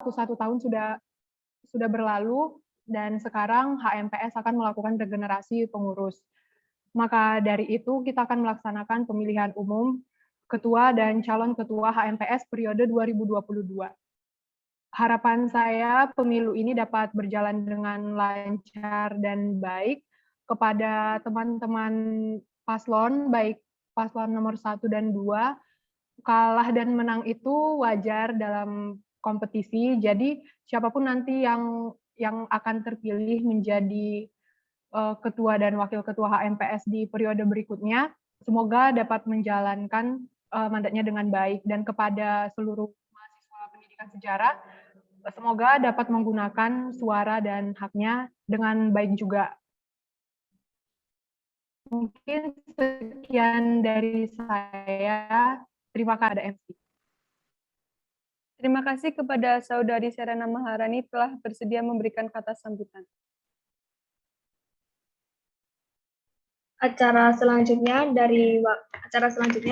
1 tahun sudah berlalu dan sekarang HMPS akan melakukan regenerasi pengurus. Maka dari itu kita akan melaksanakan pemilihan umum ketua dan calon ketua HMPS periode 2022. Harapan saya pemilu ini dapat berjalan dengan lancar dan baik kepada teman-teman paslon, baik paslon nomor 1 dan 2. Kalah dan menang itu wajar dalam kompetisi, jadi siapapun nanti yang akan terpilih menjadi ketua dan wakil ketua HMPS di periode berikutnya, semoga dapat menjalankan mandatnya dengan baik. Dan kepada seluruh mahasiswa pendidikan sejarah, semoga dapat menggunakan suara dan haknya dengan baik juga. Mungkin sekian dari saya. Terima kasih ada MC. Terima kasih kepada Saudari Serena Maharani telah bersedia memberikan kata sambutan. Acara selanjutnya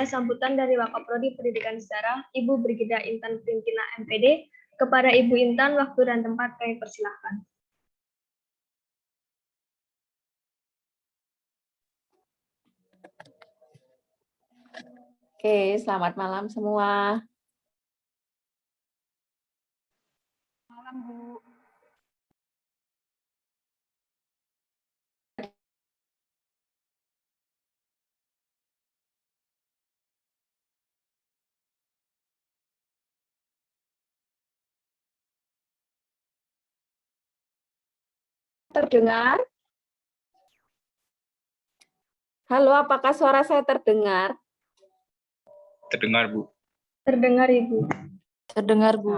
sambutan dari Wakaprodi Pendidikan Sejarah Ibu Brigida Intan Prinkina MPD. Kepada Ibu Intan, waktu dan tempat kami persilahkan. Oke, selamat malam semua. Malam, Bu. Terdengar? Halo, apakah suara saya terdengar? Terdengar, Bu. Terdengar, Ibu. Terdengar, Bu.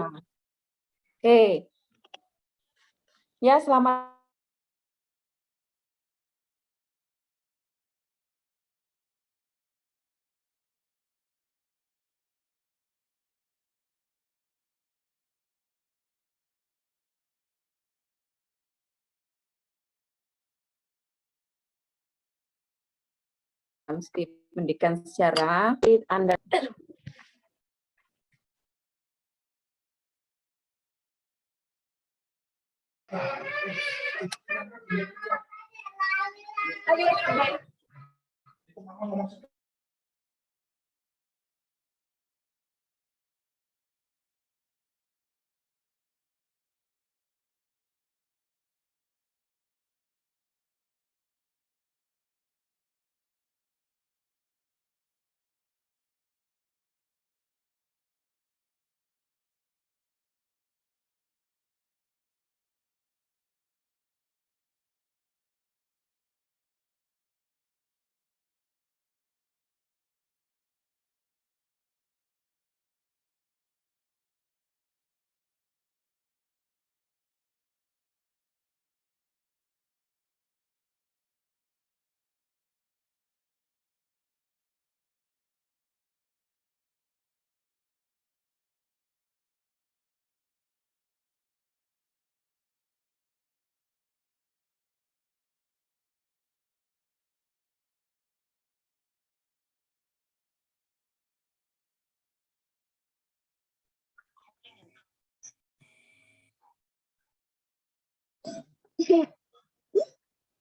Oke. Ya, selamat. Pendidikan sejarah, Anda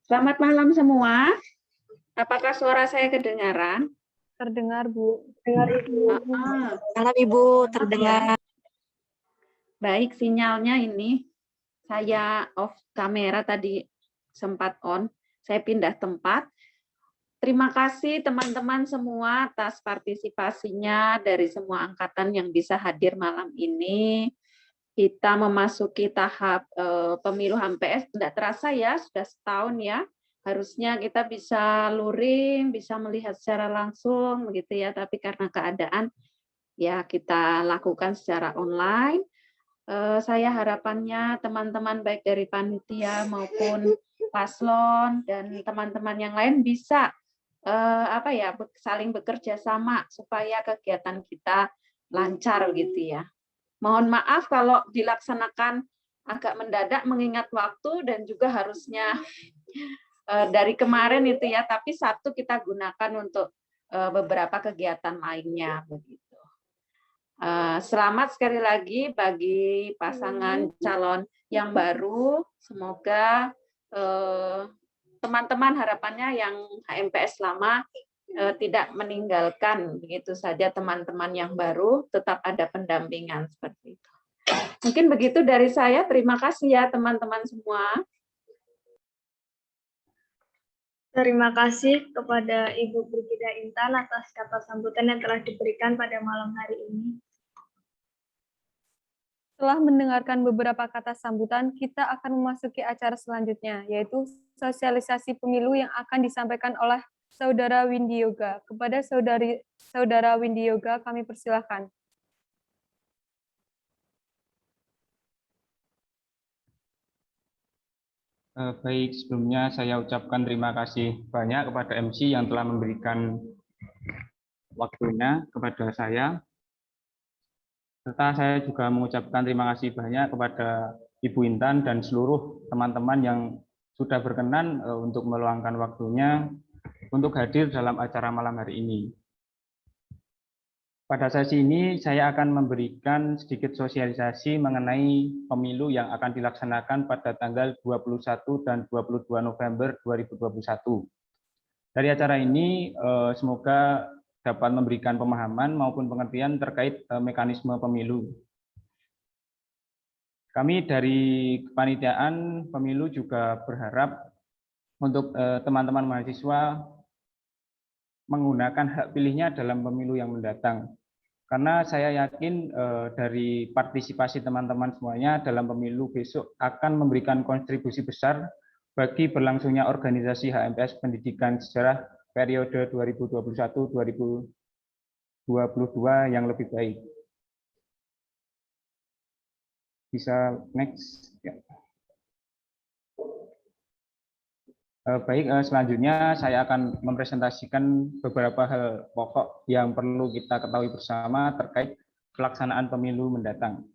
Selamat malam semua. Apakah suara saya kedengaran? Terdengar, Bu. Terdengar, Ibu. Malam Ibu, terdengar. Baik, sinyalnya ini saya off kamera tadi sempat on. Saya pindah tempat. Terima kasih teman-teman semua atas partisipasinya dari semua angkatan yang bisa hadir malam ini. Kita memasuki tahap pemilu HMPS, tidak terasa ya, sudah setahun ya. Harusnya kita bisa luring, bisa melihat secara langsung, begitu ya. Tapi karena keadaan, ya kita lakukan secara online. Saya harapannya teman-teman baik dari panitia maupun paslon dan teman-teman yang lain bisa saling bekerja sama supaya kegiatan kita lancar, gitu ya. Mohon maaf kalau dilaksanakan agak mendadak mengingat waktu dan juga harusnya dari kemarin itu ya, tapi Sabtu kita gunakan untuk beberapa kegiatan lainnya begitu. Selamat sekali lagi bagi pasangan calon yang baru. Semoga teman-teman harapannya yang HMPS lama tidak meninggalkan begitu saja teman-teman yang baru, tetap ada pendampingan seperti itu. Mungkin begitu dari saya. Terima kasih ya teman-teman semua. Terima kasih kepada Ibu Brigida Intan atas kata sambutan yang telah diberikan pada malam hari ini. Setelah mendengarkan beberapa kata sambutan, kita akan memasuki acara selanjutnya, yaitu sosialisasi pemilu yang akan disampaikan oleh Saudara Windy Yoga. Kepada Saudara Windy Yoga, kami persilahkan. Baik, sebelumnya saya ucapkan terima kasih banyak kepada MC yang telah memberikan waktunya kepada saya. Serta saya juga mengucapkan terima kasih banyak kepada Ibu Intan dan seluruh teman-teman yang sudah berkenan untuk meluangkan waktunya untuk hadir dalam acara malam hari ini. Pada sesi ini saya akan memberikan sedikit sosialisasi mengenai pemilu yang akan dilaksanakan pada tanggal 21 dan 22 November 2021. Dari acara ini semoga dapat memberikan pemahaman maupun pengertian terkait mekanisme pemilu. Kami dari kepanitiaan pemilu juga berharap untuk teman-teman mahasiswa menggunakan hak pilihnya dalam pemilu yang mendatang. Karena saya yakin dari partisipasi teman-teman semuanya dalam pemilu besok akan memberikan kontribusi besar bagi berlangsungnya organisasi HMPS Pendidikan Sejarah periode 2021-2022 yang lebih baik. Bisa next. Ya. Baik, selanjutnya saya akan mempresentasikan beberapa hal pokok yang perlu kita ketahui bersama terkait pelaksanaan pemilu mendatang.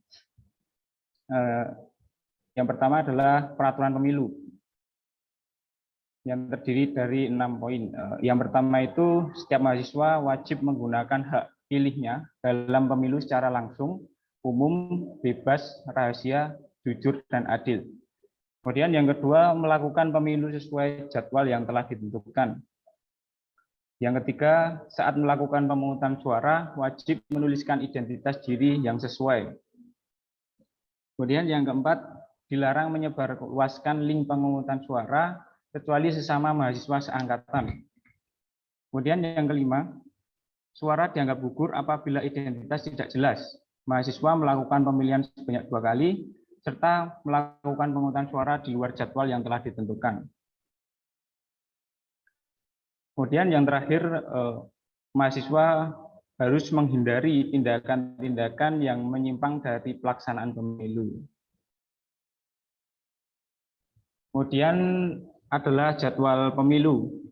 Yang pertama adalah peraturan pemilu yang terdiri dari 6 poin. Yang pertama itu setiap mahasiswa wajib menggunakan hak pilihnya dalam pemilu secara langsung, umum, bebas, rahasia, jujur, dan adil. Kemudian yang kedua, melakukan pemilu sesuai jadwal yang telah ditentukan. Yang ketiga, saat melakukan pemungutan suara, wajib menuliskan identitas diri yang sesuai. Kemudian yang keempat, dilarang menyebarluaskan link pemungutan suara, kecuali sesama mahasiswa seangkatan. Kemudian yang kelima, suara dianggap gugur apabila identitas tidak jelas. Mahasiswa melakukan pemilihan sebanyak 2 kali, serta melakukan pemungutan suara di luar jadwal yang telah ditentukan. Kemudian yang terakhir, mahasiswa harus menghindari tindakan-tindakan yang menyimpang dari pelaksanaan pemilu. Kemudian adalah jadwal pemilu.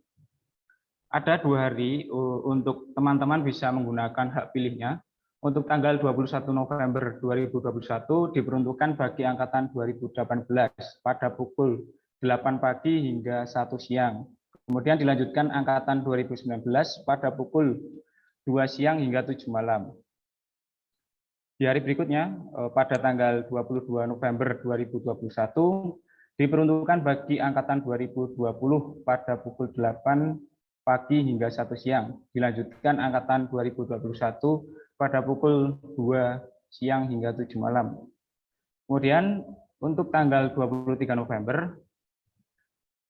Ada 2 hari untuk teman-teman bisa menggunakan hak pilihnya. Untuk tanggal 21 November 2021 diperuntukkan bagi angkatan 2018 pada pukul 8 pagi hingga 1 siang. Kemudian dilanjutkan angkatan 2019 pada pukul 2 siang hingga 7 malam. Di hari berikutnya, pada tanggal 22 November 2021, diperuntukkan bagi angkatan 2020 pada pukul 8 pagi hingga 1 siang. Dilanjutkan angkatan 2021 pada pukul 2 siang hingga 7 malam. Kemudian untuk tanggal 23 November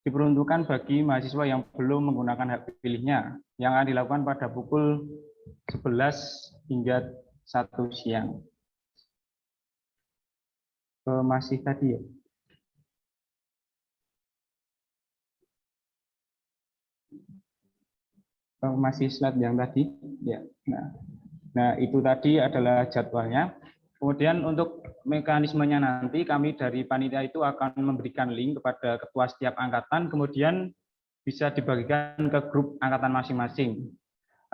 diperuntukkan bagi mahasiswa yang belum menggunakan hak pilihnya yang akan dilakukan pada pukul 11 hingga 1 siang. Masih tadi ya. Masih slide yang tadi ya. Nah, itu tadi adalah jadwalnya. Kemudian untuk mekanismenya nanti kami dari panitia itu akan memberikan link kepada ketua setiap angkatan, kemudian bisa dibagikan ke grup angkatan masing-masing.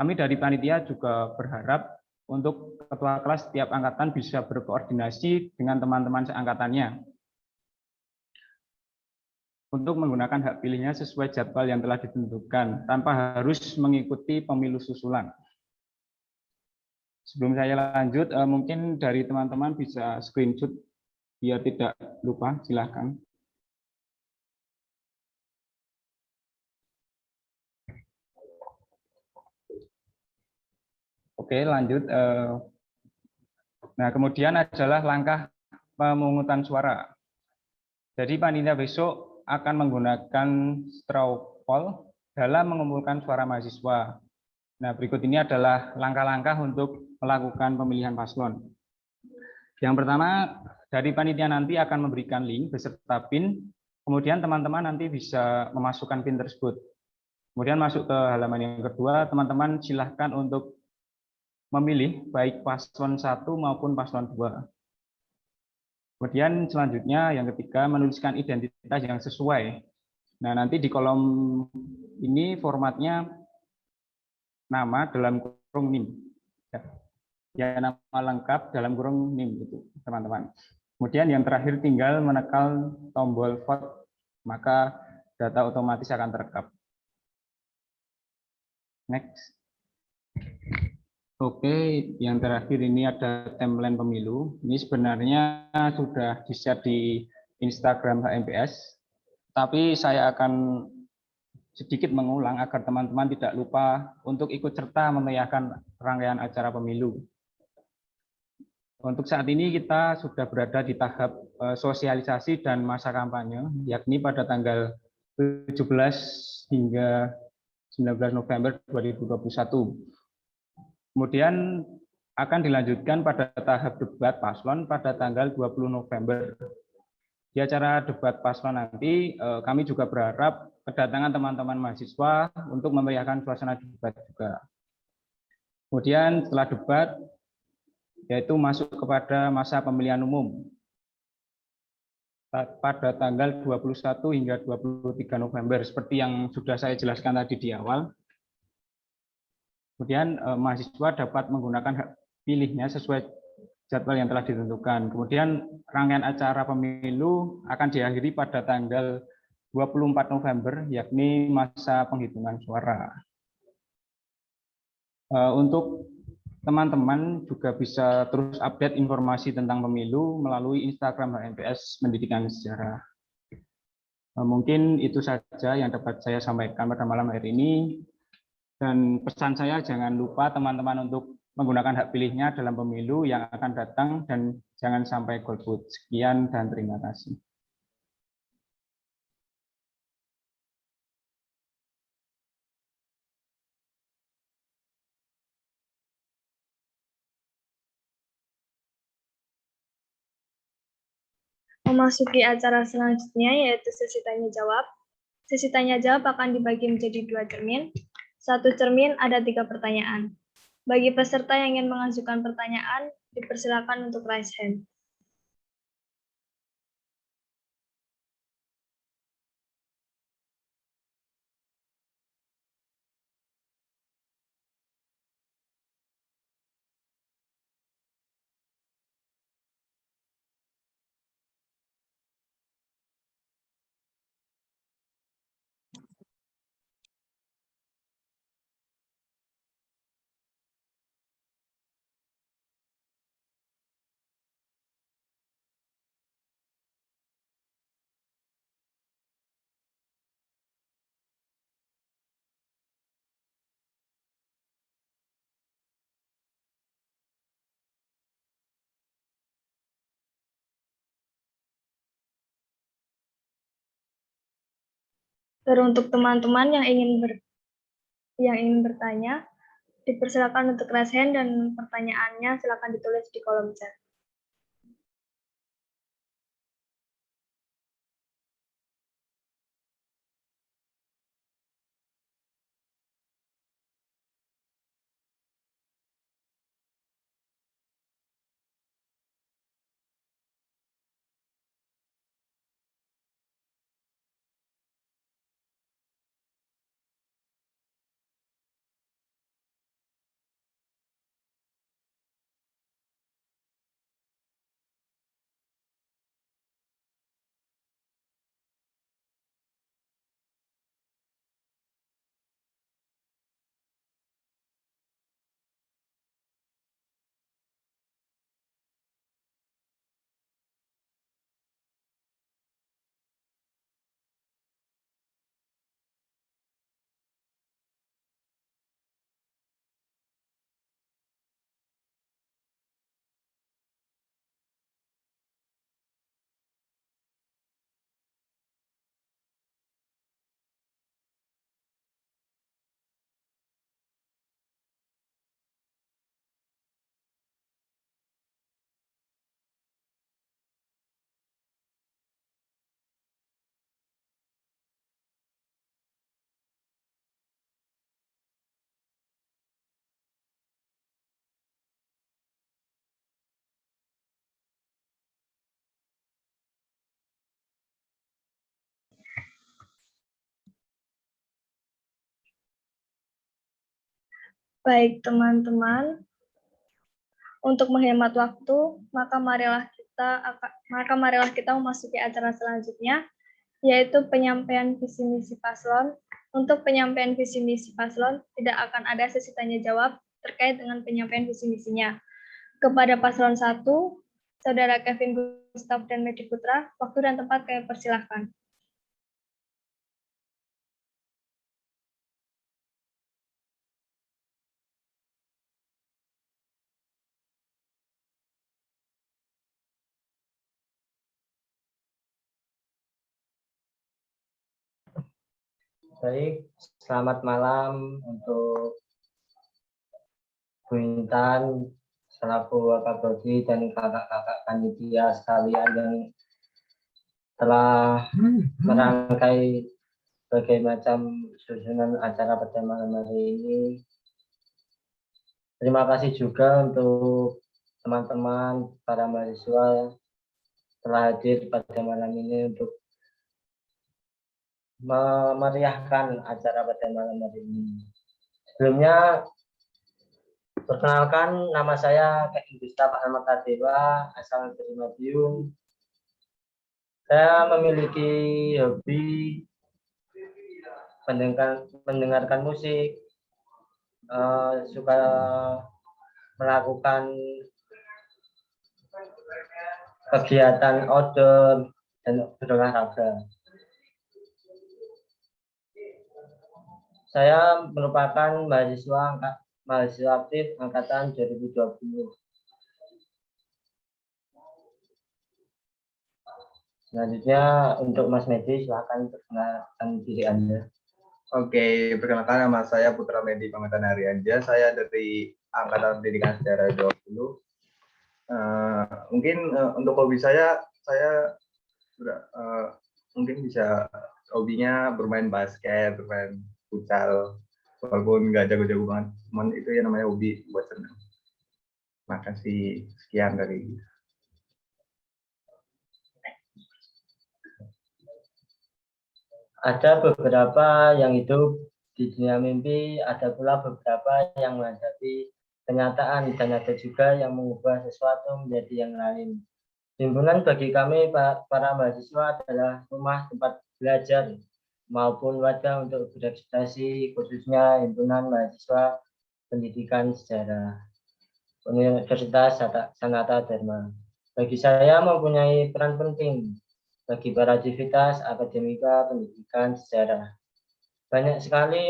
Kami dari panitia juga berharap untuk ketua kelas setiap angkatan bisa berkoordinasi dengan teman-teman seangkatannya untuk menggunakan hak pilihnya sesuai jadwal yang telah ditentukan tanpa harus mengikuti pemilu susulan. Sebelum saya lanjut, mungkin dari teman-teman bisa screenshot biar tidak lupa, silahkan. Oke, lanjut. Nah, kemudian adalah langkah pemungutan suara. Jadi panitia besok akan menggunakan straw poll dalam mengumpulkan suara mahasiswa. Nah, berikut ini adalah langkah-langkah untuk melakukan pemilihan paslon. Yang pertama, dari panitia nanti akan memberikan link beserta PIN, kemudian teman-teman nanti bisa memasukkan PIN tersebut. Kemudian masuk ke halaman yang kedua, teman-teman silahkan untuk memilih baik paslon 1 maupun paslon 2. Kemudian selanjutnya yang ketiga, menuliskan identitas yang sesuai. Nah, nanti di kolom ini formatnya nama dalam kurung NIM. Ya, nama lengkap dalam kurung NIM itu, teman-teman. Kemudian yang terakhir tinggal menekan tombol vote, maka data otomatis akan terekam. Next. Oke, yang terakhir ini ada timeline pemilu. Ini sebenarnya sudah di-share di Instagram HMPS, tapi saya akan sedikit mengulang agar teman-teman tidak lupa untuk ikut serta memeriahkan rangkaian acara pemilu. Untuk saat ini kita sudah berada di tahap sosialisasi dan masa kampanye, yakni pada tanggal 17 hingga 19 November 2021. Kemudian akan dilanjutkan pada tahap debat paslon pada tanggal 20 November. Di acara debat paslon nanti kami juga berharap kedatangan teman-teman mahasiswa untuk memeriahkan suasana debat juga. Kemudian setelah debat, yaitu masuk kepada masa pemilihan umum pada tanggal 21 hingga 23 November, seperti yang sudah saya jelaskan tadi di awal. Kemudian mahasiswa dapat menggunakan hak pilihnya sesuai jadwal yang telah ditentukan. Kemudian rangkaian acara pemilu akan diakhiri pada tanggal 24 November, yakni masa penghitungan suara. Untuk teman-teman juga bisa terus update informasi tentang pemilu melalui Instagram HMPS Pendidikan Sejarah. Mungkin itu saja yang dapat saya sampaikan pada malam hari ini. Dan pesan saya, jangan lupa teman-teman untuk menggunakan hak pilihnya dalam pemilu yang akan datang dan jangan sampai golput. Sekian dan terima kasih. Memasuki acara selanjutnya yaitu sesi tanya jawab. Sesi tanya jawab akan dibagi menjadi 2 cermin. Satu cermin ada 3 pertanyaan. Bagi peserta yang ingin mengajukan pertanyaan, dipersilakan untuk raise hand. Teruntuk teman-teman yang ingin bertanya, dipersilakan untuk raise hand dan pertanyaannya silakan ditulis di kolom chat. Baik teman-teman, untuk menghemat waktu, maka marilah kita memasuki acara selanjutnya, yaitu penyampaian visi misi paslon. Untuk penyampaian visi misi paslon, tidak akan ada sesi tanya jawab terkait dengan penyampaian visi misinya. Kepada paslon 1, Saudara Kevin Gustav dan Medi Putra, waktu dan tempat kami persilahkan. Baik, selamat malam untuk Bu Intan, selaku Wakapolri dan kakak-kakak panitia sekalian yang telah merangkai berbagai macam susunan acara pada malam hari ini. Terima kasih juga untuk teman-teman para mahasiswa telah hadir pada malam ini untuk memeriahkan acara pada malam hari ini. Sebelumnya, perkenalkan, nama saya Kevin Gustav Ahmad Adewa, asal dari Madiun. Saya memiliki hobi mendengarkan musik, suka melakukan kegiatan outdoor dan berolahraga. Saya merupakan mahasiswa aktif angkatan 2020. Selanjutnya untuk Mas Medi, silakan perkenalkan diri Anda. Oke, perkenalkan nama saya Putra Medi Pangetan Harianja. Saya dari Angkatan Pendidikan Sejarah 20. Mungkin untuk hobi saya sudah mungkin bisa hobinya bermain basket, bermain futsal, walaupun nggak jago-jago banget, cuman itu ya namanya hobi buat senang. Makasih, sekian dari. Ada beberapa yang hidup di dunia mimpi, ada pula beberapa yang menghadapi kenyataan, dan ada juga yang mengubah sesuatu menjadi yang lain. Himpunan bagi kami para mahasiswa adalah rumah tempat belajar maupun wadah untuk berekspresi, khususnya Himpunan Mahasiswa Pendidikan Sejarah Universitas Sanata Dharma. Bagi saya mempunyai peran penting bagi para aktivitas akademika pendidikan sejarah. Banyak sekali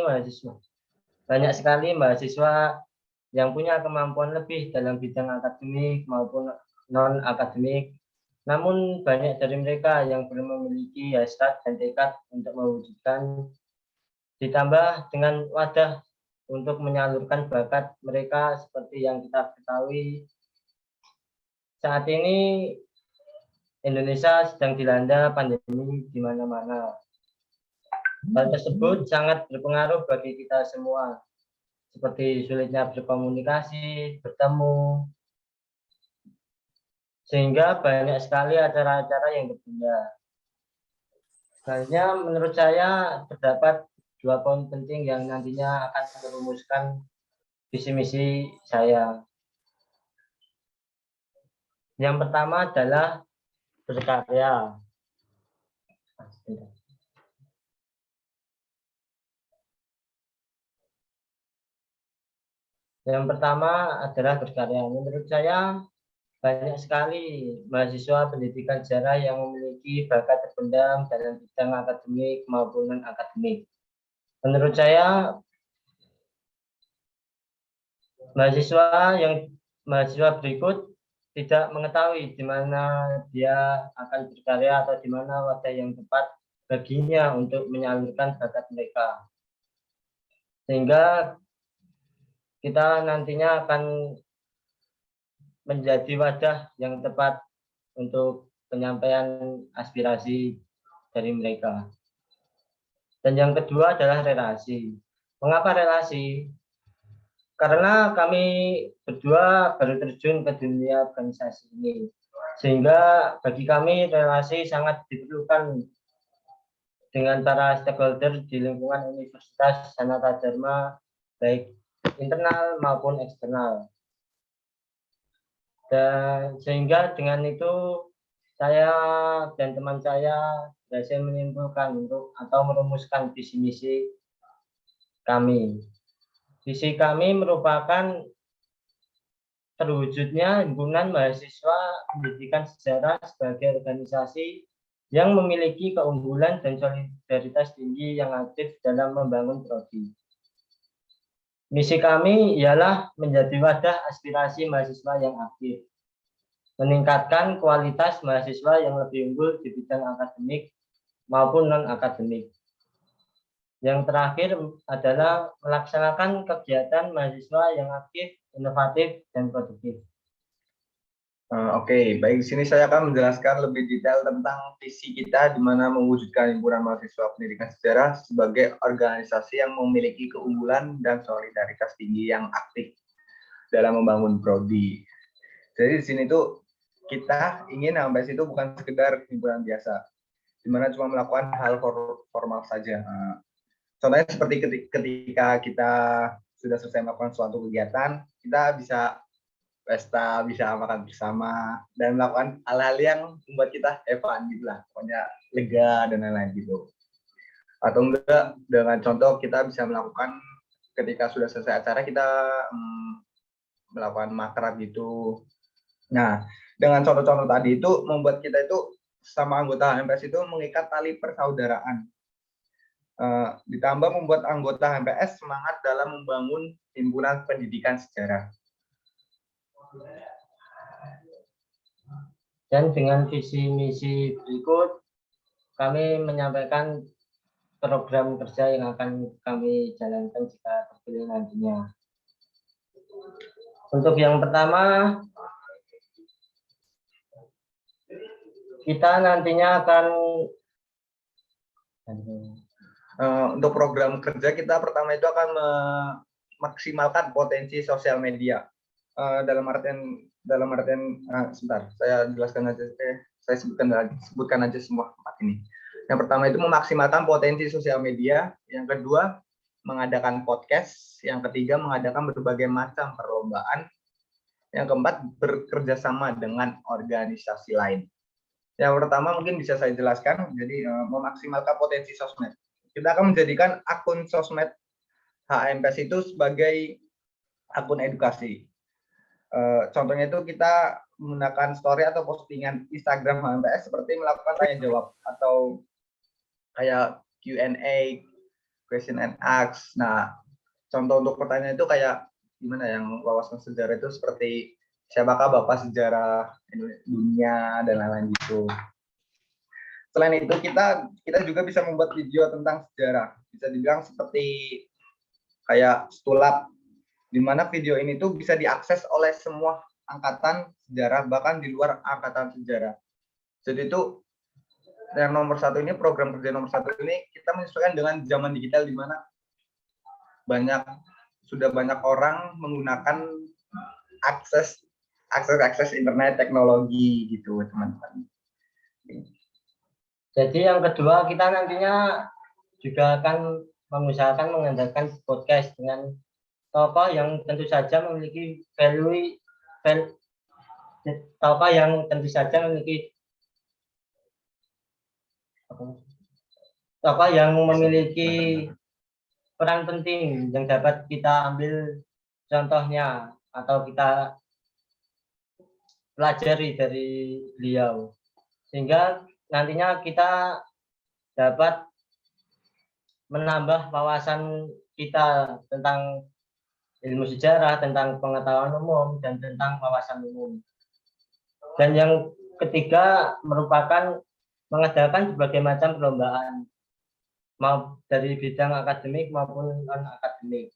mahasiswa yang punya kemampuan lebih dalam bidang akademik maupun non-akademik. Namun banyak dari mereka yang belum memiliki hasrat dan tekad untuk mewujudkan, ditambah dengan wadah untuk menyalurkan bakat mereka. Seperti yang kita ketahui, saat ini Indonesia sedang dilanda pandemi di mana-mana. Hal tersebut sangat berpengaruh bagi kita semua, seperti sulitnya berkomunikasi, bertemu, sehingga banyak sekali acara-acara yang tertunda. Selanjutnya, menurut saya terdapat 2 poin penting yang nantinya akan merumuskan visi misi saya. Yang pertama adalah berkarya. Yang pertama adalah berkarya. Menurut saya, banyak sekali mahasiswa pendidikan sejarah yang memiliki bakat terpendam dalam bidang akademik maupun non-akademik. Menurut saya, mahasiswa berikut tidak mengetahui di mana dia akan berkarya atau di mana wadah yang tepat baginya untuk menyalurkan bakat mereka. Sehingga kita nantinya akan menjadi wadah yang tepat untuk penyampaian aspirasi dari mereka. Dan yang kedua adalah relasi. Mengapa relasi? Karena kami berdua baru terjun ke dunia organisasi ini. Sehingga bagi kami relasi sangat diperlukan dengan para stakeholder di lingkungan Universitas Sanata Dharma, baik internal maupun eksternal. Dan sehingga dengan itu saya dan teman saya berhasil menyimpulkan atau merumuskan visi misi kami. Visi kami merupakan terwujudnya himpunan mahasiswa pendidikan sejarah sebagai organisasi yang memiliki keunggulan dan solidaritas tinggi yang aktif dalam membangun prodi. Misi kami ialah menjadi wadah aspirasi mahasiswa yang aktif, meningkatkan kualitas mahasiswa yang lebih unggul di bidang akademik maupun non-akademik. Yang terakhir adalah melaksanakan kegiatan mahasiswa yang aktif, inovatif, dan produktif. Oke, baik. Di sini saya akan menjelaskan lebih detail tentang visi kita di mana mewujudkan Himpunan Mahasiswa Pendidikan Sejarah sebagai organisasi yang memiliki keunggulan dan solidaritas tinggi yang aktif dalam membangun prodi. Jadi di sini tuh kita ingin HMPS itu bukan sekedar himpunan biasa, di mana cuma melakukan hal formal saja. Contohnya seperti ketika kita sudah selesai melakukan suatu kegiatan, kita bisa pesta, bisa makan bersama, dan melakukan hal-hal yang membuat kita fun gitu lah, pokoknya lega dan lain-lain gitu. Atau enggak, dengan contoh kita bisa melakukan ketika sudah selesai acara kita melakukan makrab gitu. Nah, dengan contoh-contoh tadi itu membuat kita itu sama anggota HMPS itu mengikat tali persaudaraan. Ditambah membuat anggota HMPS semangat dalam membangun himpunan pendidikan sejarah. Dan dengan visi misi berikut, kami menyampaikan program kerja yang akan kami jalankan jika terpilih nantinya. Untuk yang pertama, kita nantinya akan untuk program kerja kita pertama itu akan memaksimalkan potensi sosial media. Dalam artian sebentar, saya jelaskan aja, saya sebutkan aja semua empat ini. Yang pertama itu memaksimalkan potensi sosial media, yang kedua mengadakan podcast, yang ketiga mengadakan berbagai macam perlombaan, yang keempat bekerja sama dengan organisasi lain. Yang pertama mungkin bisa saya jelaskan, jadi memaksimalkan potensi sosmed. Kita akan menjadikan akun sosmed HMPS itu sebagai akun edukasi. Contohnya itu kita menggunakan story atau postingan Instagram HMPS seperti melakukan tanya jawab atau kayak Q&A, question and ask. Nah, contoh untuk pertanyaan itu kayak gimana yang wawasan sejarah itu seperti siapakah bapak sejarah dunia dan lain-lain gitu. Selain itu kita juga bisa membuat video tentang sejarah. Bisa dibilang seperti kayak Stulab, di mana video ini tuh bisa diakses oleh semua angkatan sejarah, bahkan di luar angkatan sejarah. Jadi itu yang nomor satu ini, program kerja nomor satu ini kita menyesuaikan dengan zaman digital di mana sudah banyak orang menggunakan akses internet teknologi gitu teman-teman. Jadi yang kedua kita nantinya juga akan mengusahakan mengadakan podcast dengan tokoh yang tentu saja memiliki peran penting yang dapat kita ambil contohnya atau kita pelajari dari beliau, sehingga nantinya kita dapat menambah wawasan kita tentang ilmu sejarah, tentang pengetahuan umum, dan tentang wawasan umum. Dan yang ketiga merupakan mengadakan berbagai macam perlombaan, mau dari bidang akademik maupun non-akademik.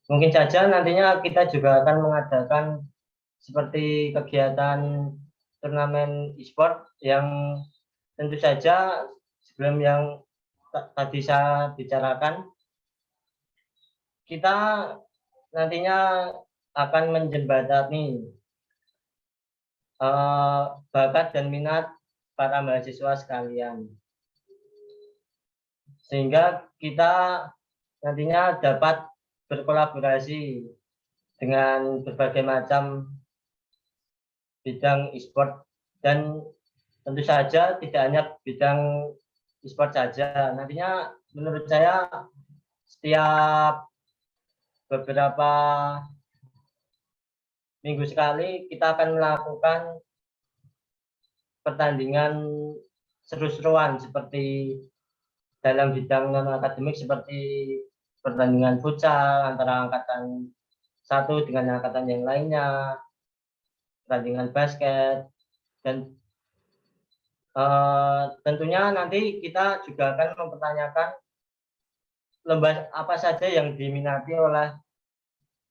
Mungkin saja nantinya kita juga akan mengadakan seperti kegiatan turnamen e-sport yang tentu saja sebelum yang tadi saya bicarakan, kita nantinya akan menjembatani bakat dan minat para mahasiswa sekalian, sehingga kita nantinya dapat berkolaborasi dengan berbagai macam bidang e-sport, dan tentu saja tidak hanya bidang e-sport saja. Nantinya menurut saya setiap beberapa minggu sekali kita akan melakukan pertandingan seru-seruan seperti dalam bidang non akademik, seperti pertandingan futsal antara angkatan satu dengan angkatan yang lainnya, pertandingan basket, dan tentunya nanti kita juga akan mempertanyakan lomba apa saja yang diminati oleh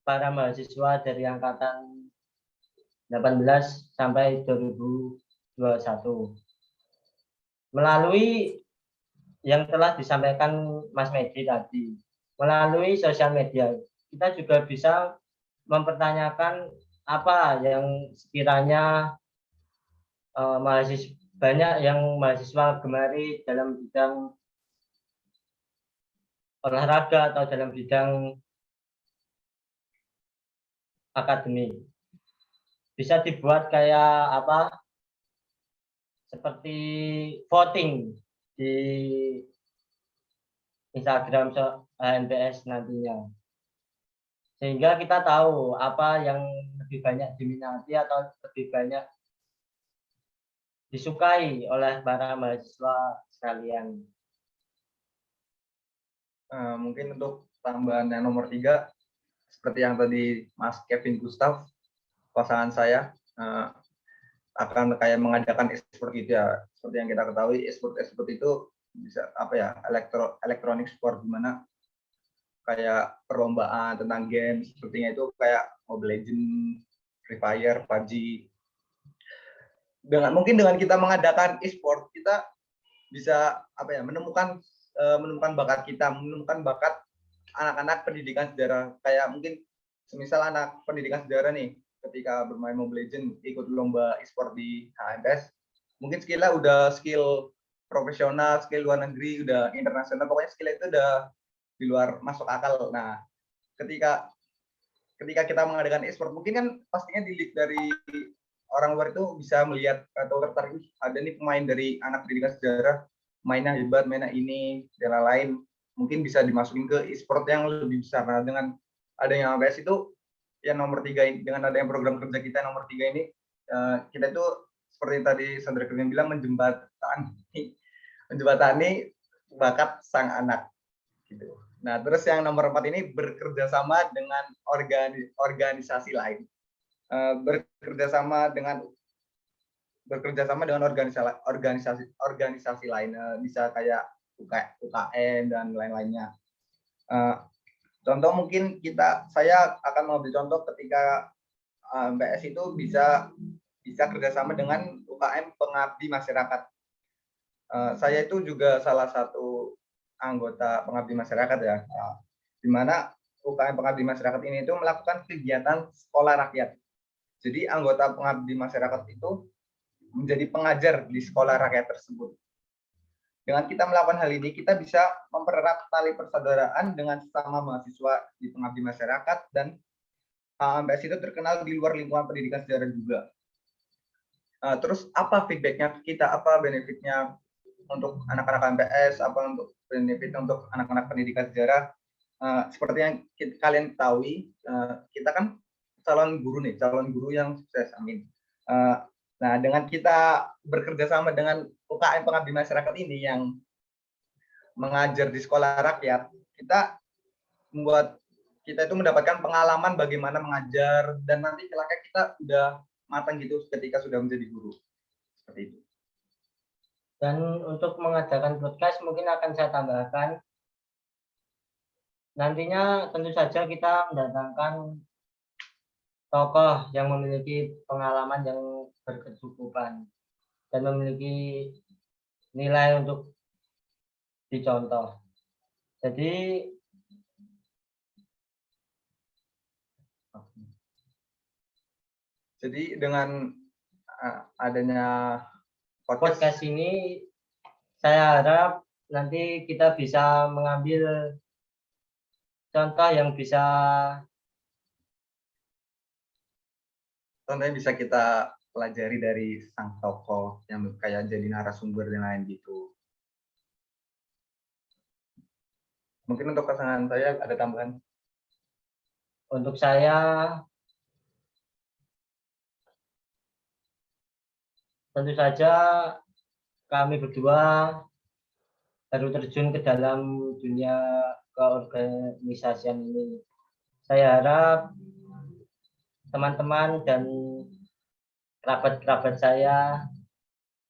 para mahasiswa dari angkatan 18 sampai 2021. Melalui yang telah disampaikan Mas Medi tadi, melalui sosial media, kita juga bisa mempertanyakan apa yang sekiranya banyak yang mahasiswa gemari dalam bidang olahraga atau dalam bidang akademik. Bisa dibuat kayak apa, seperti voting di Instagram HMPS nantinya, sehingga kita tahu apa yang lebih banyak diminati atau lebih banyak disukai oleh para mahasiswa sekalian. Mungkin untuk tambahan yang nomor 3, seperti yang tadi Mas Kevin Gustav, pasangan saya, akan kayak mengadakan e-sport gitu ya. Seperti yang kita ketahui, e-sport itu bisa apa ya, elektronik sport, dimana kayak perlombaan tentang game sepertinya itu kayak Mobile Legends, Free Fire, PUBG. Mungkin dengan kita mengadakan e-sport, kita bisa apa ya, menemukan bakat kita, menemukan bakat anak-anak pendidikan sejarah. Kayak mungkin semisal anak pendidikan sejarah nih, ketika bermain Mobile Legends, ikut lomba e-sport di HMPS, mungkin skillnya udah skill profesional, skill luar negeri, udah internasional, pokoknya skill itu udah di luar masuk akal. Nah, ketika kita mengadakan e-sport, mungkin kan pastinya dilihat dari orang luar itu bisa melihat atau tertarik, ada nih pemain dari anak pendidikan sejarah, mainnya hebat, mainnya ini, dan lain-lain, mungkin bisa dimasukin ke e-sport yang lebih besar. Nah, dengan adanya HMPS itu, yang nomor 3 ini, dengan adanya program kerja kita nomor 3 ini, kita itu seperti tadi Sandra Kurnia bilang, menjembatani bakat sang anak gitu. Nah, terus yang nomor 4 ini bekerja sama dengan organisasi lain. Bekerja sama dengan organisasi lain, bisa kayak UKM dan lain-lainnya. Contoh mungkin saya akan mengambil contoh ketika MPS itu bisa kerjasama dengan UKM Pengabdi Masyarakat. Saya itu juga salah satu anggota Pengabdi Masyarakat ya, di mana UKM Pengabdi Masyarakat ini itu melakukan kegiatan sekolah rakyat. Jadi anggota Pengabdi Masyarakat itu menjadi pengajar di sekolah rakyat tersebut. Dengan kita melakukan hal ini, kita bisa mempererat tali persaudaraan dengan sesama mahasiswa di Pengabdi Masyarakat, dan HMPS itu terkenal di luar lingkungan pendidikan sejarah juga. Terus apa feedbacknya ke kita, apa benefitnya untuk anak-anak HMPS, apa untuk benefit untuk anak-anak pendidikan sejarah? Seperti yang kalian ketahui, kita kan calon guru yang sukses, amin. Nah, dengan kita bekerja sama dengan UKM Pengabdi Masyarakat ini yang mengajar di sekolah rakyat, kita itu mendapatkan pengalaman bagaimana mengajar, dan nanti kelaknya kita udah matang gitu ketika sudah menjadi guru. Seperti itu. Dan untuk mengadakan podcast mungkin akan saya tambahkan, nantinya tentu saja kita mendatangkan tokoh yang memiliki pengalaman yang berkecukupan dan memiliki nilai untuk dicontoh. Jadi dengan adanya podcast ini, saya harap nanti kita bisa mengambil contoh yang bisa Contohnya bisa kita pelajari dari sang tokoh yang kayak jadi narasumber dan lain gitu. Mungkin untuk pasangan saya ada tambahan. untuk saya tentu saja kami berdua baru terjun ke dalam dunia keorganisasian ini. Saya harap teman-teman dan kerabat-kerabat saya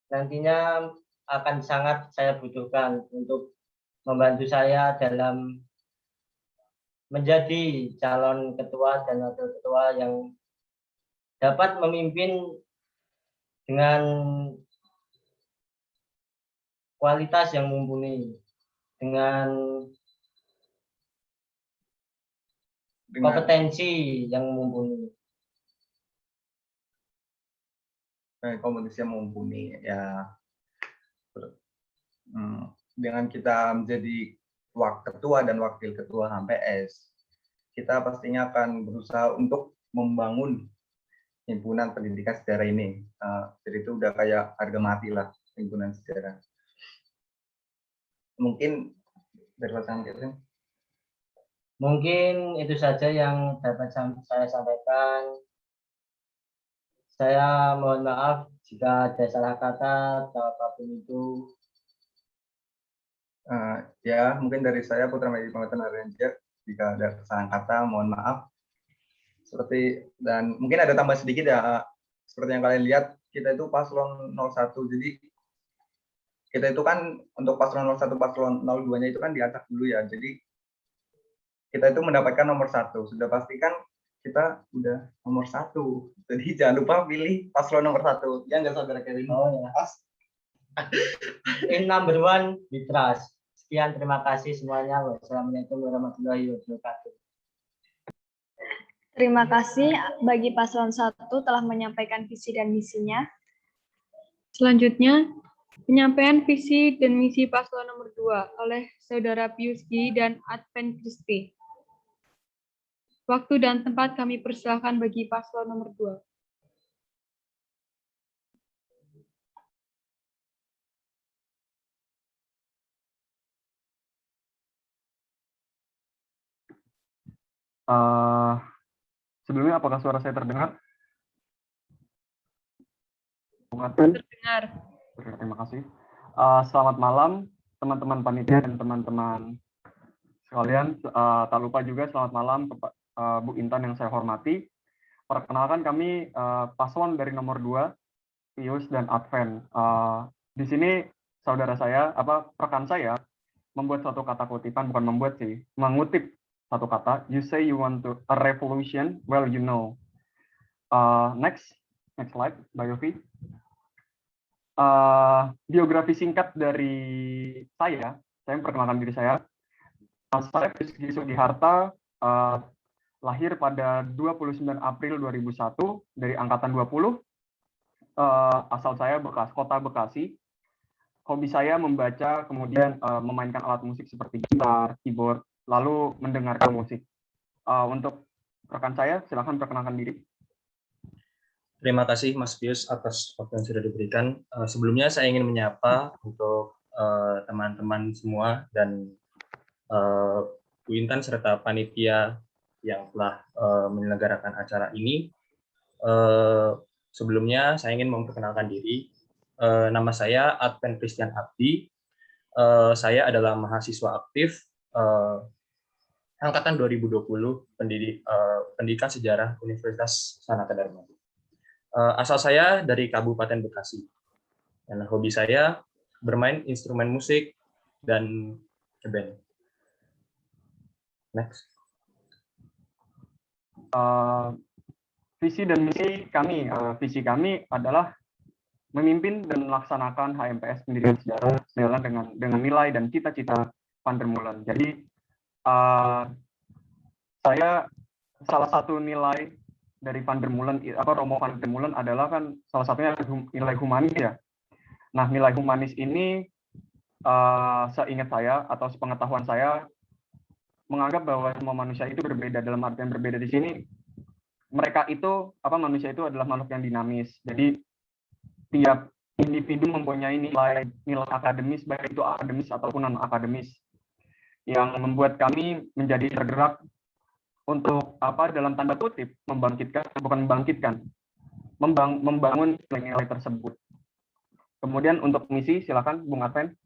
nantinya akan sangat saya butuhkan untuk membantu saya dalam menjadi calon ketua dan wakil ketua yang dapat memimpin dengan kualitas yang mumpuni, dengan kompetensi yang mumpuni. Kompetensi yang mumpuni ya. Dengan kita menjadi ketua dan wakil ketua HMPS, kita pastinya akan berusaha untuk membangun himpunan pendidikan sejarah ini. Jadi itu udah kayak harga mati lah himpunan sejarah. Mungkin dari pasangan Catherine. Mungkin itu saja yang dapat saya sampaikan. Saya mohon maaf jika ada salah kata atau apapun itu. Ya, mungkin dari saya Putra Medi Pengetahuan Ranger, jika ada kesalahan kata, mohon maaf. Dan mungkin ada tambah sedikit ya, seperti yang kalian lihat, kita itu paslon 01, jadi kita itu kan untuk paslon 01, paslon 02-nya itu kan diacak dulu ya, jadi kita itu mendapatkan nomor 1, sudah pastikan kita udah nomor 1, jadi jangan lupa pilih paslon nomor 1, ya nggak saudara Kevin? Oh ya. In number one, we trust. Sekian, terima kasih semuanya. Wassalamualaikum warahmatullahi wabarakatuh. Terima kasih bagi paslon 1 telah menyampaikan visi dan misinya. Selanjutnya, penyampaian visi dan misi paslon nomor 2 oleh Saudara Piusgi dan Advent Christie. Waktu dan tempat kami persilahkan bagi paslon nomor 2. Sebelumnya apakah suara saya terdengar? Terdengar. Terima kasih. Selamat malam teman-teman panitia dan teman-teman sekalian. Tak lupa juga selamat malam Bu Intan yang saya hormati. Perkenalkan kami paslon dari nomor 2, Pius dan Advent. Di sini saudara saya, rekan saya membuat suatu kata kutipan, bukan membuat sih, mengutip satu kata. You say you want to a revolution, well you know. Next slide, Bayofi. Biografi singkat dari saya memperkenalkan diri saya. Saya Piusgi Sugiharta, lahir pada 29 April 2001 dari angkatan 20. Asal saya kota Bekasi. Hobi saya membaca, kemudian memainkan alat musik seperti gitar, keyboard, lalu mendengarkan musik. Untuk rekan saya, silakan perkenalkan diri. Terima kasih Mas Pius atas waktu yang sudah diberikan. Sebelumnya saya ingin menyapa untuk teman-teman semua dan Bu Intan serta panitia yang telah menyelenggarakan acara ini. Sebelumnya saya ingin memperkenalkan diri. Nama saya Advent Christian Abdi. Saya adalah mahasiswa aktif angkatan 2020 pendidikan sejarah Universitas Sanata Dharma. Asal saya dari Kabupaten Bekasi. Dan hobi saya bermain instrumen musik dan band. Next. Visi dan misi kami, visi kami adalah memimpin dan melaksanakan HMPS Pendidikan Sejarah sejalan dengan nilai dan cita-cita Van der Molen. Jadi saya salah satu nilai dari Van der Molen, Romo Van der Molen adalah kan salah satunya nilai humanis ya. Nah, nilai humanis ini seingat saya atau sepengetahuan saya menganggap bahwa semua manusia itu berbeda. Dalam artian berbeda di sini, mereka itu manusia itu adalah makhluk yang dinamis. Jadi tiap individu mempunyai nilai akademis, baik itu akademis ataupun non akademis, yang membuat kami menjadi tergerak untuk dalam tanda kutip membangun nilai-nilai tersebut. Kemudian untuk misi, silakan Bung Adven.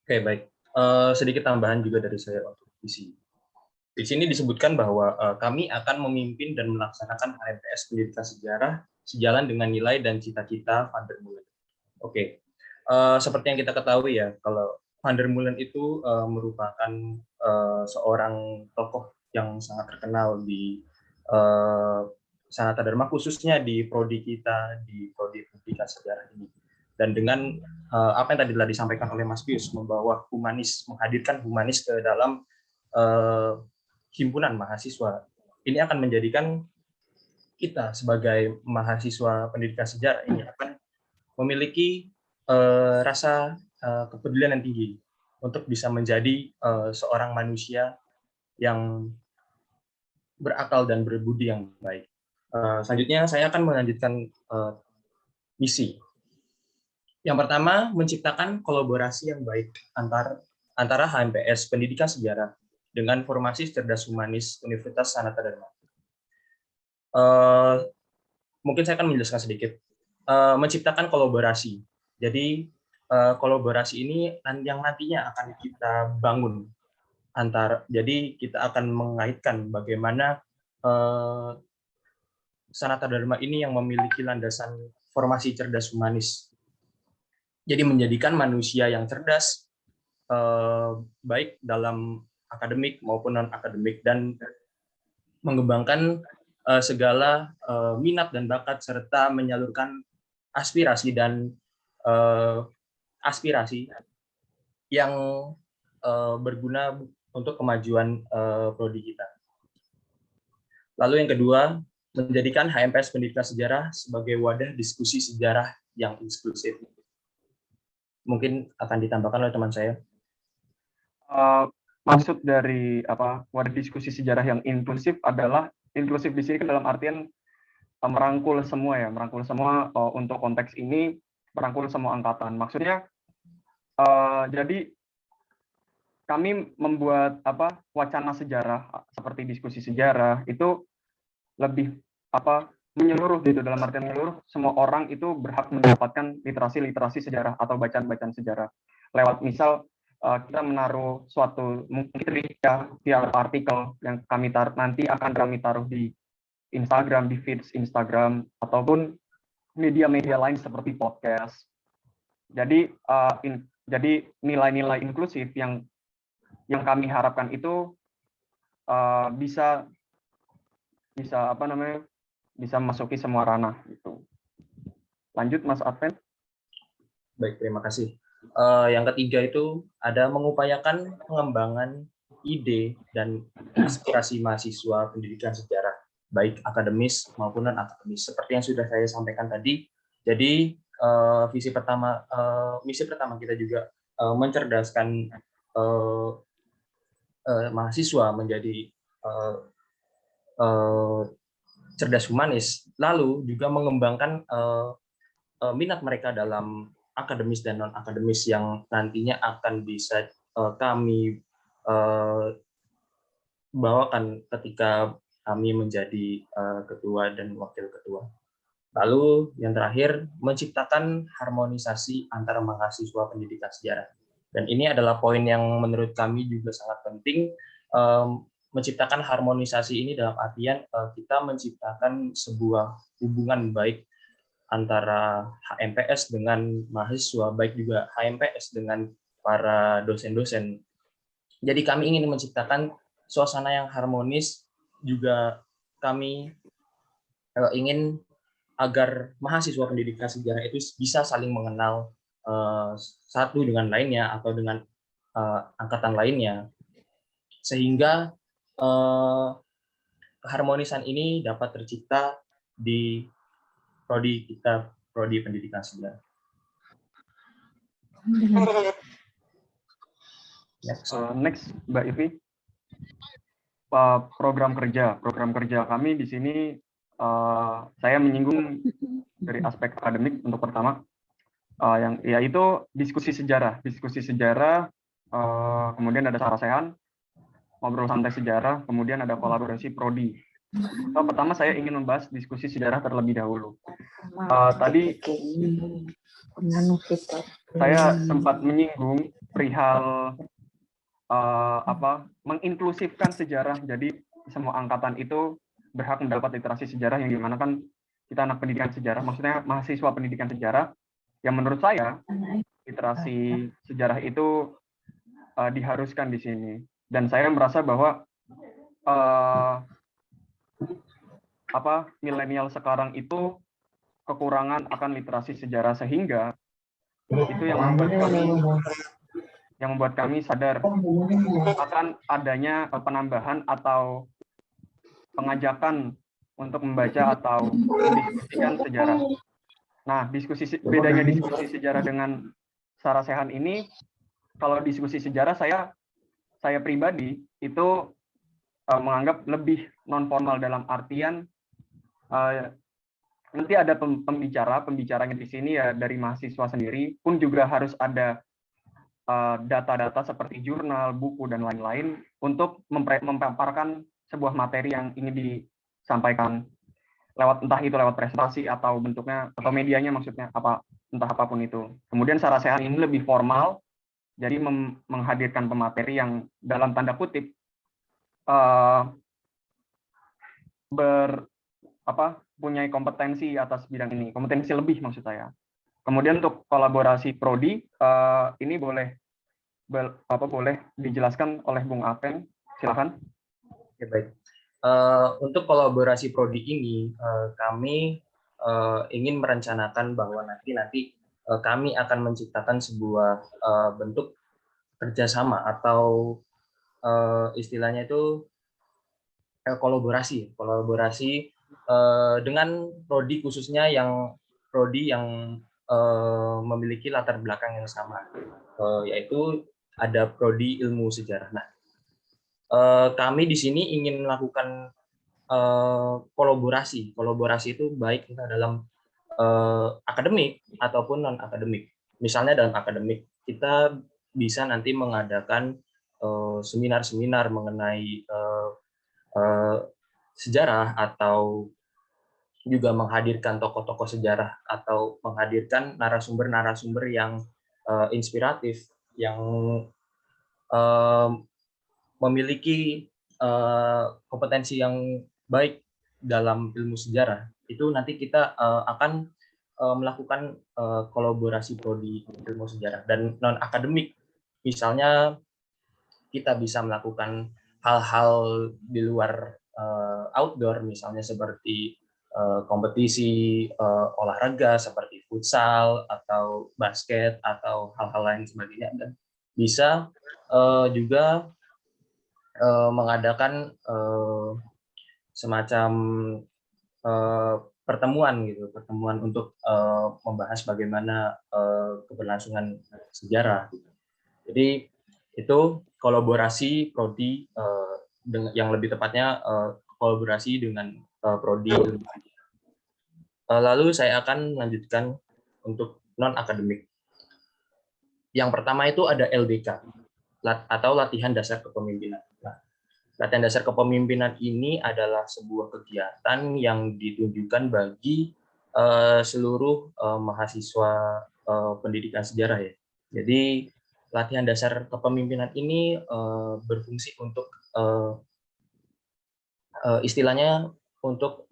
Oke, baik. Sedikit tambahan juga dari saya untuk misi. Di sini disebutkan bahwa kami akan memimpin dan melaksanakan HMPS Pendidikan Sejarah sejalan dengan nilai dan cita-cita Van der Meulen. Oke, seperti yang kita ketahui ya, kalau Van der Meulen itu merupakan seorang tokoh yang sangat terkenal di Sanata Dharma, khususnya di prodi kita, di prodi Pendidikan Sejarah ini. Dan dengan apa yang tadi telah disampaikan oleh Mas Pius, membawa humanis, menghadirkan humanis ke dalam himpunan mahasiswa, ini akan menjadikan kita sebagai mahasiswa pendidikan sejarah ini akan memiliki rasa kepedulian yang tinggi untuk bisa menjadi seorang manusia yang berakal dan berbudi yang baik. Selanjutnya saya akan melanjutkan misi. Yang pertama, menciptakan kolaborasi yang baik antara HMPS Pendidikan Sejarah dengan Formasi Cerdas Humanis Universitas Sanata Dharma. Mungkin saya akan menjelaskan sedikit. Menciptakan kolaborasi. Jadi kolaborasi ini yang nantinya akan kita bangun jadi kita akan mengaitkan bagaimana Sanata Dharma ini yang memiliki landasan formasi cerdas humanis. Jadi menjadikan manusia yang cerdas baik dalam akademik maupun non akademik, dan mengembangkan segala minat dan bakat serta menyalurkan aspirasi yang berguna untuk kemajuan prodi kita. Lalu yang kedua, menjadikan HMPS Pendidikan Sejarah sebagai wadah diskusi sejarah yang inklusif. Mungkin akan ditambahkan oleh teman saya. Maksud dari wadah diskusi sejarah yang inklusif adalah inklusif di sini kan dalam artian merangkul semua untuk konteks ini, merangkul semua angkatan. Maksudnya jadi kami membuat wacana sejarah seperti diskusi sejarah itu lebih menyeluruh gitu, dalam artian menyeluruh, semua orang itu berhak mendapatkan literasi sejarah atau bacaan sejarah lewat misal kita menaruh suatu mungkin via artikel yang nanti akan kami taruh di Instagram, di feeds Instagram ataupun media-media lain seperti podcast. Jadi jadi nilai-nilai inklusif yang kami harapkan itu bisa bisa masuki semua ranah itu. Lanjut Mas Adven. Baik, terima kasih. Yang ketiga itu ada mengupayakan pengembangan ide dan aspirasi mahasiswa pendidikan sejarah, baik akademis maupun non akademis. Seperti yang sudah saya sampaikan tadi, jadi misi pertama kita juga mencerdaskan mahasiswa menjadi cerdas humanis, lalu juga mengembangkan minat mereka dalam akademis dan non akademis yang nantinya akan bisa kami bawakan ketika kami menjadi ketua dan wakil ketua. Lalu yang terakhir, menciptakan harmonisasi antara mahasiswa pendidikan sejarah. Dan ini adalah poin yang menurut kami juga sangat penting, menciptakan harmonisasi ini dalam artian kita menciptakan sebuah hubungan baik antara HMPS dengan mahasiswa, baik juga HMPS dengan para dosen-dosen. Jadi kami ingin menciptakan suasana yang harmonis, juga kami ingin agar mahasiswa pendidikan sejarah itu bisa saling mengenal satu dengan lainnya atau dengan angkatan lainnya, sehingga keharmonisan ini dapat tercipta di prodi kita, prodi pendidikan sejarah. Next, Mbak Ivi. Program kerja kami di sini, saya menyinggung dari aspek akademik untuk pertama, yang yaitu diskusi sejarah, kemudian ada sarasehan, ngobrol santai sejarah, kemudian ada kolaborasi prodi. Pertama saya ingin membahas diskusi sejarah terlebih dahulu. Tadi saya sempat menyinggung perihal menginklusifkan sejarah. Jadi semua angkatan itu berhak mendapat literasi sejarah, yang dimana kan kita anak pendidikan sejarah, maksudnya mahasiswa pendidikan sejarah, yang menurut saya literasi sejarah itu diharuskan di sini. Dan saya merasa bahwa milenial sekarang itu kekurangan akan literasi sejarah, sehingga itu yang membuat kami sadar akan adanya penambahan atau pengajakan untuk membaca atau mendiskusikan sejarah. Nah, bedanya diskusi sejarah dengan sarasehan ini, kalau diskusi sejarah saya pribadi itu menganggap lebih non formal, dalam artian nanti ada pembicaranya di sini ya dari mahasiswa sendiri, pun juga harus ada data-data seperti jurnal, buku, dan lain-lain untuk memaparkan sebuah materi yang ingin disampaikan entah itu lewat presentasi atau bentuknya atau medianya, maksudnya entah apapun itu. Kemudian sarasehan ini lebih formal, jadi menghadirkan pemateri yang dalam tanda kutip punya kompetensi atas bidang ini, kompetensi lebih maksud saya. Kemudian untuk kolaborasi prodi, ini boleh dijelaskan oleh Bung Apen, silakan. Oke, baik. Untuk kolaborasi prodi ini, kami ingin merencanakan bahwa nanti kami akan menciptakan sebuah bentuk kerjasama atau istilahnya itu kolaborasi dengan prodi, khususnya prodi yang memiliki latar belakang yang sama, yaitu ada prodi ilmu sejarah. Nah, kami di sini ingin melakukan kolaborasi itu baik entah dalam akademik ataupun non akademik. Misalnya dalam akademik kita bisa nanti mengadakan seminar-seminar mengenai sejarah, atau juga menghadirkan tokoh-tokoh sejarah atau menghadirkan narasumber-narasumber yang inspiratif, yang memiliki kompetensi yang baik dalam ilmu sejarah. Itu nanti kita akan melakukan kolaborasi prodi ilmu sejarah. Dan non akademik, misalnya kita bisa melakukan hal-hal di luar outdoor, misalnya seperti kompetisi olahraga seperti futsal atau basket atau hal-hal lain sebagainya, dan bisa juga mengadakan semacam pertemuan untuk membahas bagaimana keberlangsungan sejarah. Jadi itu kolaborasi prodi, yang lebih tepatnya kolaborasi dengan prodi. Lalu saya akan melanjutkan untuk non akademik. Yang pertama itu ada LDK atau latihan dasar kepemimpinan. Nah, latihan dasar kepemimpinan ini adalah sebuah kegiatan yang ditunjukkan bagi seluruh mahasiswa pendidikan sejarah ya. Jadi latihan dasar kepemimpinan ini berfungsi untuk istilahnya untuk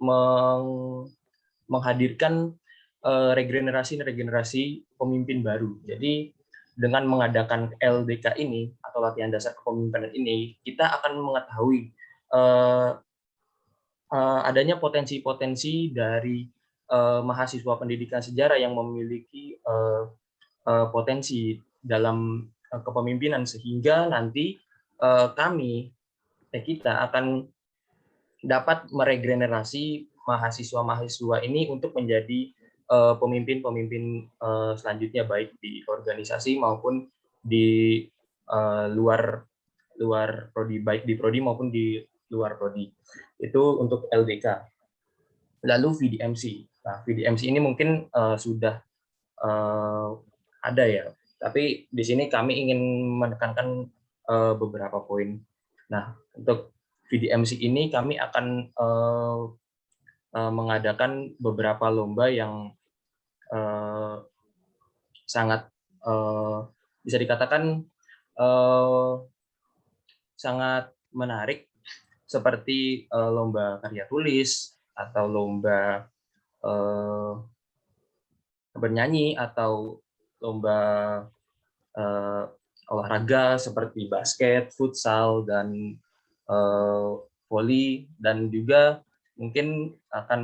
menghadirkan regenerasi pemimpin baru. Jadi dengan mengadakan LDK ini atau latihan dasar kepemimpinan ini, kita akan mengetahui adanya potensi-potensi dari mahasiswa pendidikan sejarah yang memiliki potensi dalam kepemimpinan, sehingga nanti kita akan dapat meregenerasi mahasiswa-mahasiswa ini untuk menjadi pemimpin-pemimpin selanjutnya, baik di organisasi maupun di luar prodi, baik di prodi maupun di luar prodi. Itu untuk LDK. Lalu VDMC. Nah, VDMC ini mungkin sudah ada ya, tapi di sini kami ingin menekankan beberapa poin. Nah, untuk VDMC ini kami akan mengadakan beberapa lomba yang sangat bisa dikatakan sangat menarik, seperti lomba karya tulis atau lomba bernyanyi atau lomba olahraga seperti basket, futsal, dan voli, dan juga mungkin akan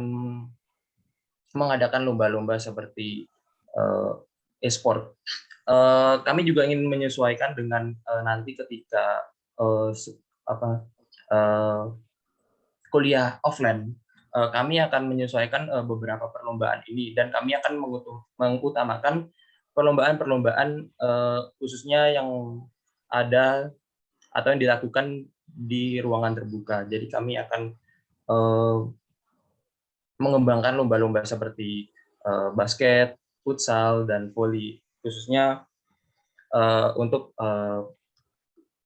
mengadakan lomba-lomba seperti e-sport. Kami juga ingin menyesuaikan dengan nanti ketika kuliah offline, kami akan menyesuaikan beberapa perlombaan ini, dan kami akan mengutamakan perlombaan-perlombaan khususnya yang ada atau yang dilakukan di ruangan terbuka. Jadi kami akan mengembangkan lomba-lomba seperti basket, futsal, dan voli, khususnya untuk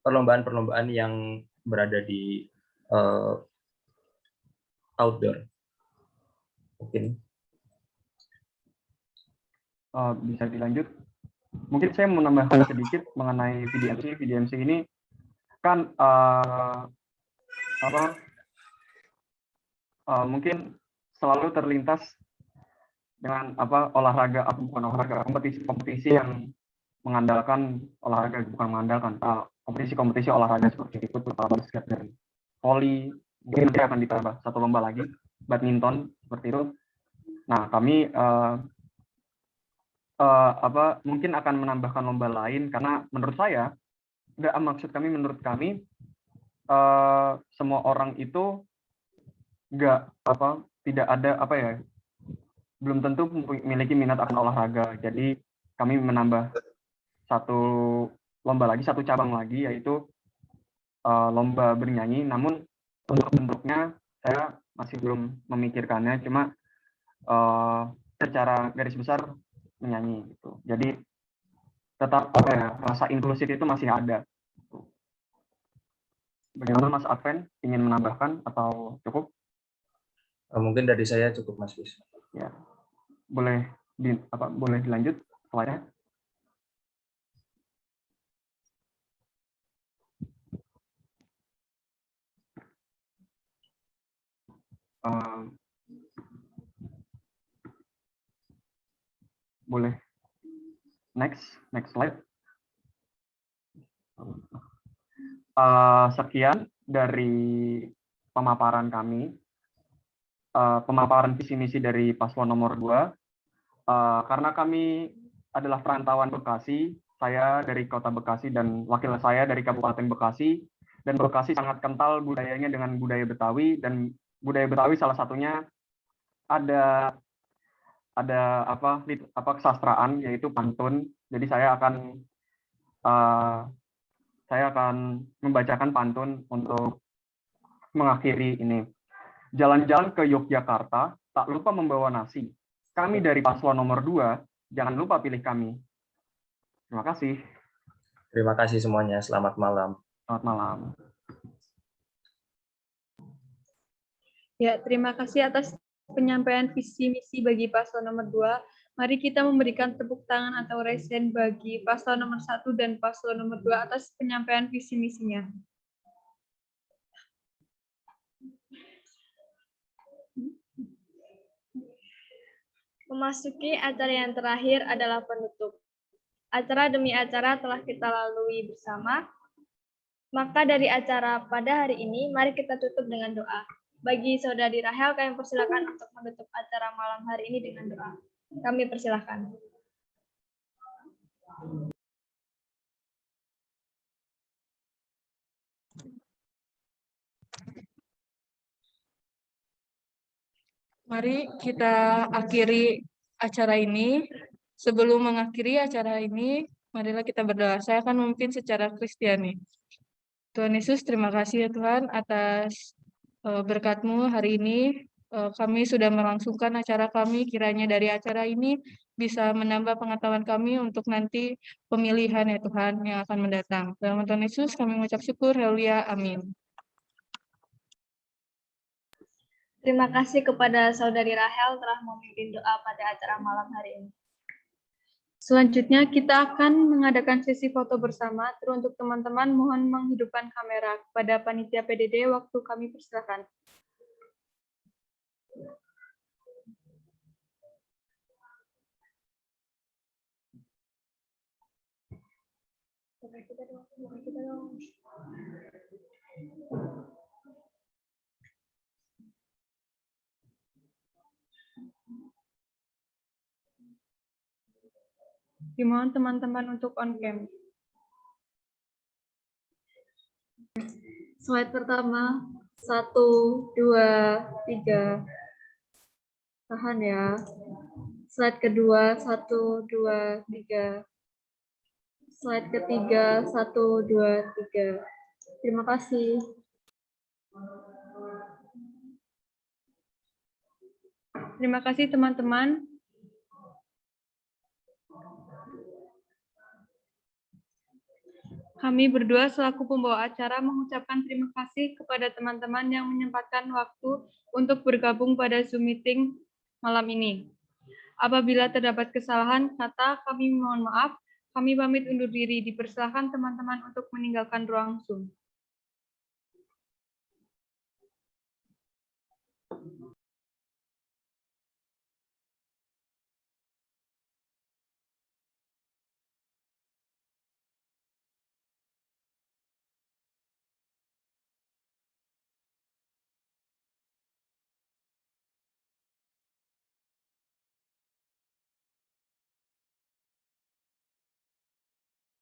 perlombaan-perlombaan yang berada di outdoor. Mungkin bisa dilanjut. Mungkin saya mau menambahkan sedikit mengenai VDMC. VDMC ini kan mungkin selalu terlintas dengan kompetisi yang mengandalkan olahraga, bukan mengandalkan kompetisi olahraga seperti futsal, basket, dan voli. Mungkin nanti akan ditambah satu lomba lagi, badminton, seperti itu. Nah, kami mungkin akan menambahkan lomba lain, karena menurut kami semua orang itu tidak ada belum tentu memiliki minat akan olahraga. Jadi kami menambah satu lomba lagi, satu cabang lagi, yaitu lomba bernyanyi. Namun untuk bentuknya saya masih belum memikirkannya, cuma secara garis besar menyanyi gitu. Jadi tetap rasa inklusif itu masih ada. Bagaimana Mas Adven, ingin menambahkan atau cukup? Mungkin dari saya cukup, Mas Bis. Ya, boleh dilanjut slide-nya. Boleh next slide. Sekian dari pemaparan kami, pemaparan visi misi dari paslon nomor 2. Karena kami adalah perantauan Bekasi, saya dari Kota Bekasi dan wakil saya dari Kabupaten Bekasi, dan Bekasi sangat kental budayanya dengan budaya Betawi, dan budaya Betawi salah satunya ada kesastraan, yaitu pantun. Jadi saya akan membacakan pantun untuk mengakhiri ini. Jalan-jalan ke Yogyakarta, tak lupa membawa nasi. Kami dari paslon nomor 2, jangan lupa pilih kami. Terima kasih. Terima kasih semuanya. Selamat malam. Selamat malam. Ya, terima kasih atas penyampaian visi misi bagi paslon nomor 2. Mari kita memberikan tepuk tangan atau raise hand bagi paslon nomor 1 dan paslon nomor 2 atas penyampaian visi misinya. Memasuki acara yang terakhir adalah penutup. Acara demi acara telah kita lalui bersama. Maka dari acara pada hari ini, mari kita tutup dengan doa. Bagi Saudari Rahel, kami persilakan untuk menutup acara malam hari ini dengan doa. Kami persilakan. Mari kita akhiri acara ini. Sebelum mengakhiri acara ini, Marilah kita berdoa. Saya akan memimpin secara Kristiani. Tuhan Yesus, terima kasih ya Tuhan atas berkat-Mu hari ini. Kami sudah melangsungkan acara kami, kiranya dari acara ini bisa menambah pengetahuan kami untuk nanti pemilihan ya Tuhan yang akan mendatang. Dalam nama Tuhan Yesus kami mengucap syukur, haleluya, amin. Terima kasih kepada Saudari Rahel telah memimpin doa pada acara malam hari ini. Selanjutnya kita akan mengadakan sesi foto bersama. Teruntuk teman-teman mohon menghidupkan kamera. Kepada panitia PDD waktu kami persilakan. Dimohon teman-teman untuk on cam. Slide pertama, 1, 2, 3. Tahan ya. Slide kedua, 1, 2, 3. Slide ketiga, 1, 2, 3. Terima kasih. Terima kasih teman-teman. Kami berdua selaku pembawa acara mengucapkan terima kasih kepada teman-teman yang menyempatkan waktu untuk bergabung pada Zoom meeting malam ini. Apabila terdapat kesalahan kata, kami mohon maaf. Kami pamit undur diri. Dipersilakan teman-teman untuk meninggalkan ruang Zoom.